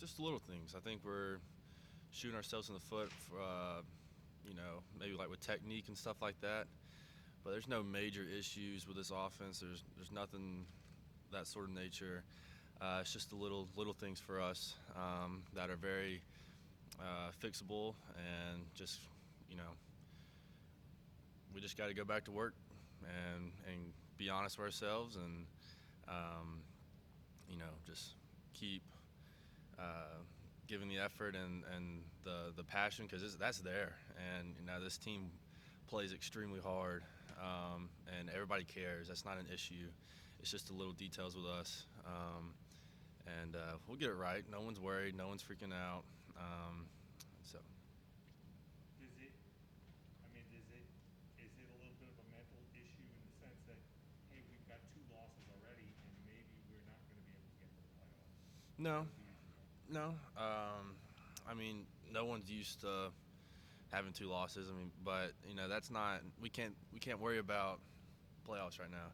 Just little things. I think we're shooting ourselves in the foot, for, maybe like with technique and stuff like that. But there's no major issues with this offense. There's nothing that sort of nature. It's just the little things for us that are very fixable, and just you know we just got to go back to work and be honest with ourselves, and um, just keep uh, giving the effort and the passion, because that's there. And this team plays extremely hard, and everybody cares. That's not an issue. It's just the little details with us. And we'll get it right. No one's worried. No one's freaking out. So Does it, is it a little bit of a mental issue in the sense that, hey, we've got two losses already and maybe we're not going to be able to get to the playoffs? no, What do you feel? no. I mean, no one's used to having two losses. I mean, but that's not. We can't worry about playoffs right now.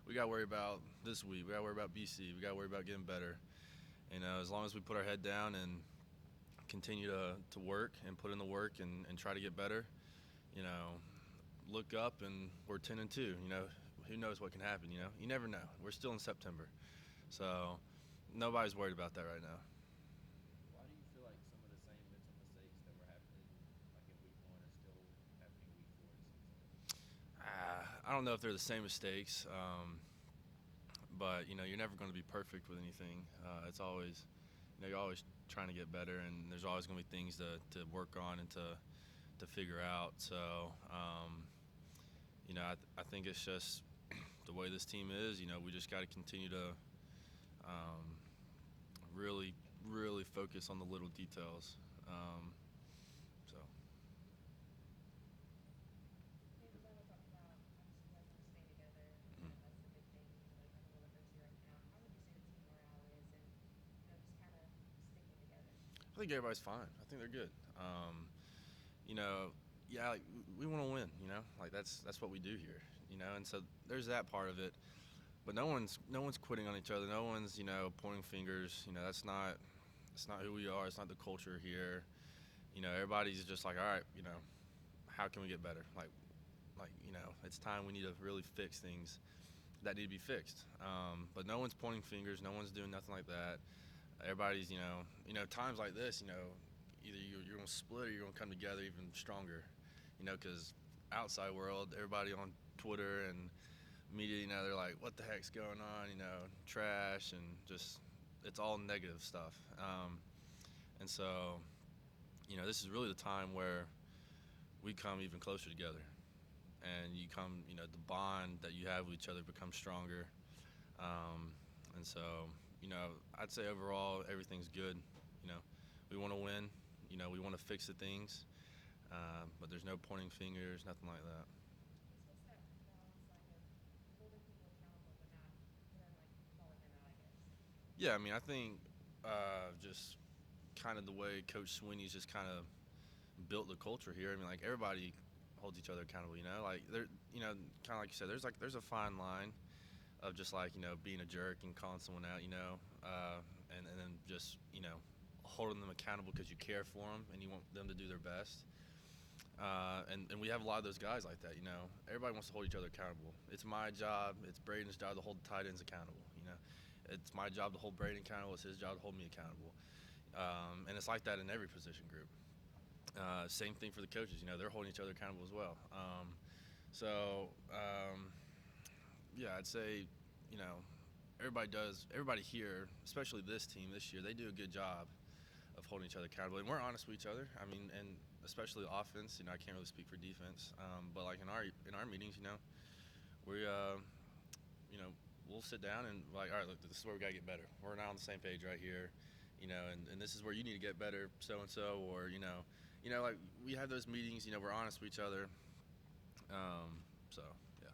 We got to worry about this week. We got to worry about BC. We got to worry about getting better. As long as we put our head down and continue to work and put in the work and try to get better, you know, look up and we're 10-2. Who knows what can happen? You never know. We're still in September, so nobody's worried about that right now. Why do you feel like some of the same mental mistakes that were happening like in week one are still happening week four? It seems like. I don't know if they're the same mistakes, but you're never going to be perfect with anything. It's always, you're always trying to get better, and there's always going to be things to work on and to figure out. So, I think it's just the way this team is. We just got to continue to um, really, really focus on the little details. So. Davis, I want to talk about, obviously, you guys want to stay together. That's the big thing, like a little first year right now. How would you say the team morale is, and just kind of sticking together? I think everybody's fine. I think they're good. You know, yeah, like, we want to win. Like that's what we do here. And so there's that part of it. But no one's quitting on each other. No one's pointing fingers. That's not who we are. It's not the culture here. Everybody's just like, all right, how can we get better? It's time we need to really fix things that need to be fixed. But no one's pointing fingers. No one's doing nothing like that. Everybody's, times like this, either you're going to split or you're going to come together even stronger. Because outside world, everybody on Twitter and media, they're like, what the heck's going on? Trash, and just it's all negative stuff. And so, this is really the time where we come even closer together, and the bond that you have with each other becomes stronger. And so, I'd say overall everything's good. You know, we want to win. We want to fix the things, but there's no pointing fingers, nothing like that. What's that balance like of holding people accountable but not, like calling them out, I guess? Yeah, I mean, I think just kind of the way Coach Sweeney's just kind of built the culture here. I mean, like everybody holds each other accountable. Like there, kind of like you said, there's a fine line of just like being a jerk and calling someone out. And then just holding them accountable because you care for them and you want them to do their best. And we have a lot of those guys like that. Everybody wants to hold each other accountable. It's my job. It's Braden's job to hold the tight ends accountable. It's my job to hold Braden accountable. It's his job to hold me accountable. And it's like that in every position group. Same thing for the coaches. They're holding each other accountable as well. So yeah, I'd say everybody here, especially this team this year, they do a good job of holding each other accountable, and we're honest with each other. I mean, and especially offense. I can't really speak for defense, but like in our meetings, we we'll sit down and like, all right, look, this is where we gotta get better. We're not on the same page right here, and this is where you need to get better, so and so, or like we have those meetings. We're honest with each other. So yeah.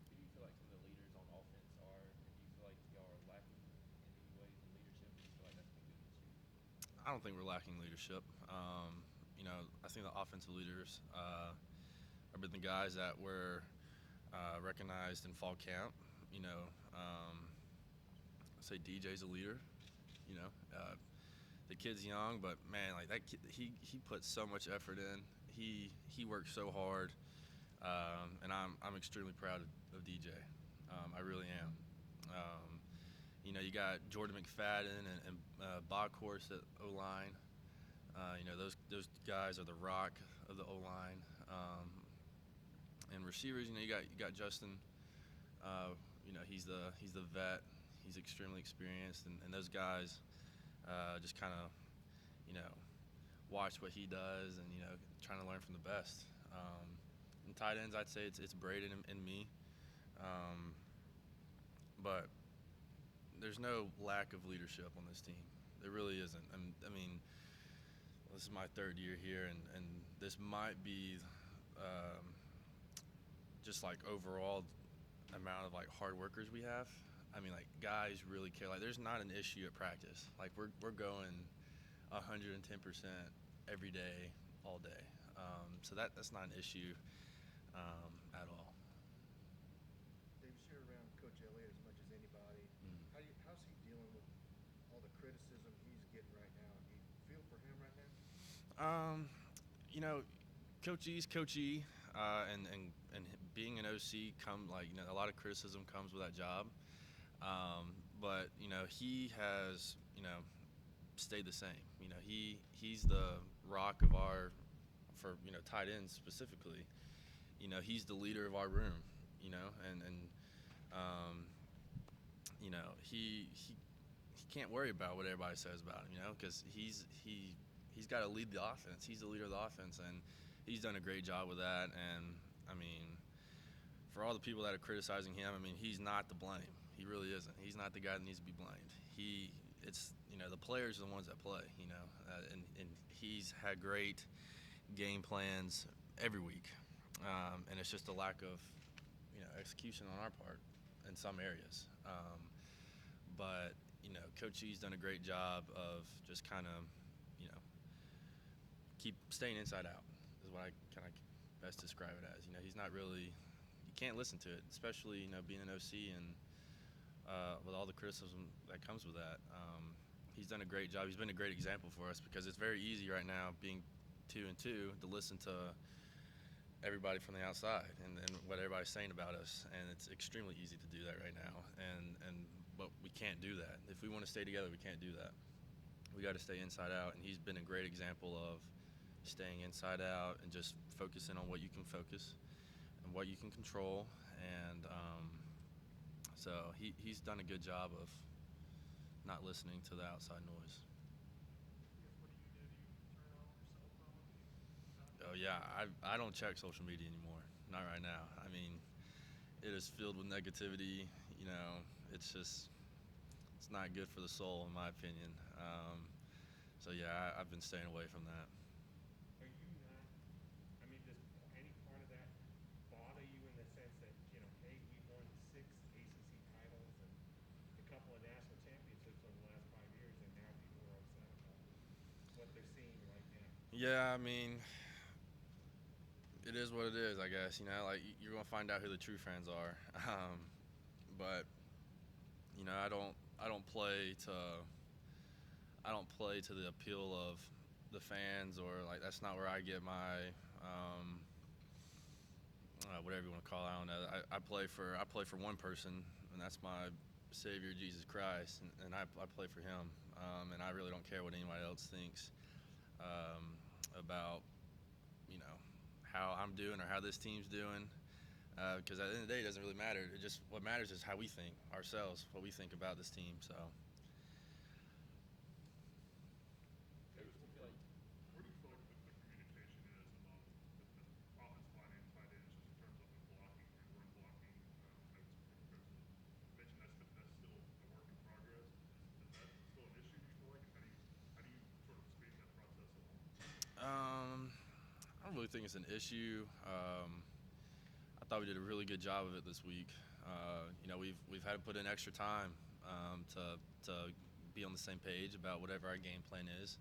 Who do you feel like some of the leaders on offense are, and do you feel like y'all are lacking in any ways in leadership, or do you feel like that's been good this year? I don't think we're lacking leadership. I think the offensive leaders have been the guys that were recognized in fall camp. I say DJ's a leader. You know, uh, they kid's young, but man, like that kid, he puts so much effort in. He works so hard, and I'm extremely proud of DJ. I really am. You got Jordan McFadden and Bob Course at O line. Those guys are the rock of the O line. And receivers, you got Justin. He's the vet. He's extremely experienced, and those guys just kind of you know watch what he does and trying to learn from the best. In tight ends, I'd say it's Braden and me, um, but there's no lack of leadership on this team. There really isn't. I mean, this is my third year here, and this might be um, just like overall amount of like hard workers we have. I mean, like guys really care. Like, there's not an issue at practice. Like we're going 110% every day, all day. So that's not an issue at all. Davis, you're around Coach Elliott as much as anybody. Mm. How's he dealing with all the criticism he's getting right now? Do you feel for him right now? Um, Coach E's Coach E, and being an OC a lot of criticism comes with that job. But he has stayed the same. He's the rock of our for tight ends specifically. He's the leader of our room. And um, he can't worry about what everybody says about him. Because he's got to lead the offense. He's the leader of the offense, and he's done a great job with that. And I mean, for all the people that are criticizing him, I mean, he's not to blame. He really isn't. He's not the guy that needs to be blamed. It's the players are the ones that play. And he's had great game plans every week, and it's just a lack of execution on our part in some areas. But Coach E's done a great job of just kind of keep staying inside out is what I kind of best describe it as. He's not really, you can't listen to it, especially being an OC and with all the criticism that comes with that. He's done a great job. He's been a great example for us because it's very easy right now being 2-2 to listen to everybody from the outside and what everybody's saying about us, and it's extremely easy to do that right now. But we can't do that. If we want to stay together, we can't do that. We got to stay inside out, and he's been a great example of staying inside out and just focusing on what you can focus and what you can control. And so he's done a good job of not listening to the outside noise. Oh yeah, I don't check social media anymore. Not right now. I mean, it is filled with negativity. It's not good for the soul, in my opinion. So yeah, I've been staying away from that. Are you not, I mean, does any part of that bother you in the sense that, hey, we won 6 ACC titles and a couple of national championships over the last 5 years, and now people are upset about what they're seeing right now? Yeah, I mean, it is what it is, I guess. Like you're gonna find out who the true fans are. But I don't play to the appeal of the fans, or like that's not where I get my whatever you want to call it. I don't know. I play for one person, and that's my Savior Jesus Christ, and I play for Him, and I really don't care what anybody else thinks about how I'm doing or how this team's doing. Because at the end of the day, it doesn't really matter. What matters is how we think ourselves, what we think about this team. So. Davis, do you feel like Where do you feel like the communication is among the offensive line and tight ends, just in terms of the blocking and run blocking? Mentioned that's still a work in progress. Is that still an issue? Do you feel like? And how do you sort of speed that process along? I don't really think it's an issue. I thought we did a really good job of it this week. We've had to put in extra time to be on the same page about whatever our game plan is,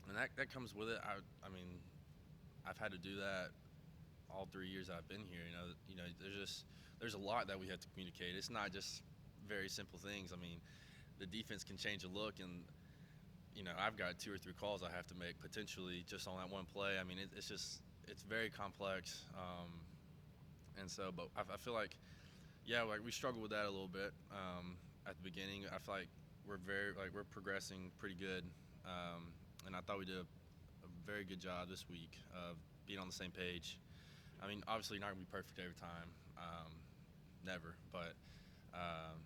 and that comes with it. I mean, I've had to do that all 3 years I've been here. There's a lot that we have to communicate. It's not just very simple things. I mean, the defense can change a look, and I've got 2 or 3 calls I have to make potentially just on that one play. I mean, it's very complex, and so, but I feel like, yeah, like we struggled with that a little bit at the beginning. I feel like we're progressing pretty good, and I thought we did a very good job this week of being on the same page. I mean, obviously, you're not gonna be perfect every time, never, but um,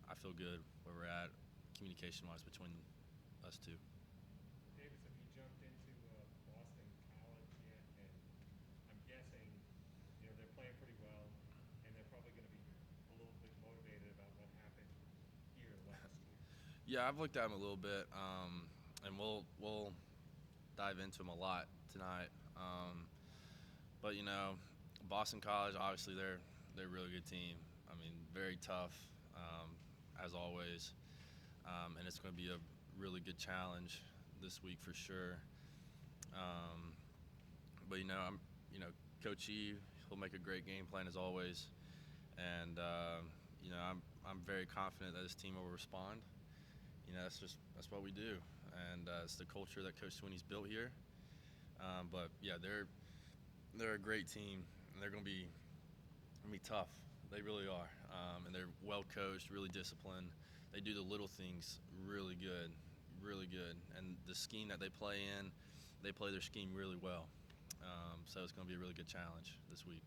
I feel good where we're at communication-wise between us two. Davis, have you jumped into Boston College yet? And I'm guessing, they're playing pretty well, and they're probably going to be a little bit motivated about what happened here last year. Yeah, I've looked at them a little bit, and we'll dive into them a lot tonight. But Boston College, obviously they're a really good team. I mean, very tough, as always, and it's going to be a really good challenge this week for sure. But Coach E, he'll make a great game plan as always, and I'm very confident that his team will respond. That's what we do, and it's the culture that Coach Swinney's built here. But yeah, they're a great team, and they're gonna be tough. They really are, and they're well coached, really disciplined. They do the little things really good, and the scheme that they play in, they play their scheme really well. So it's gonna be a really good challenge this week.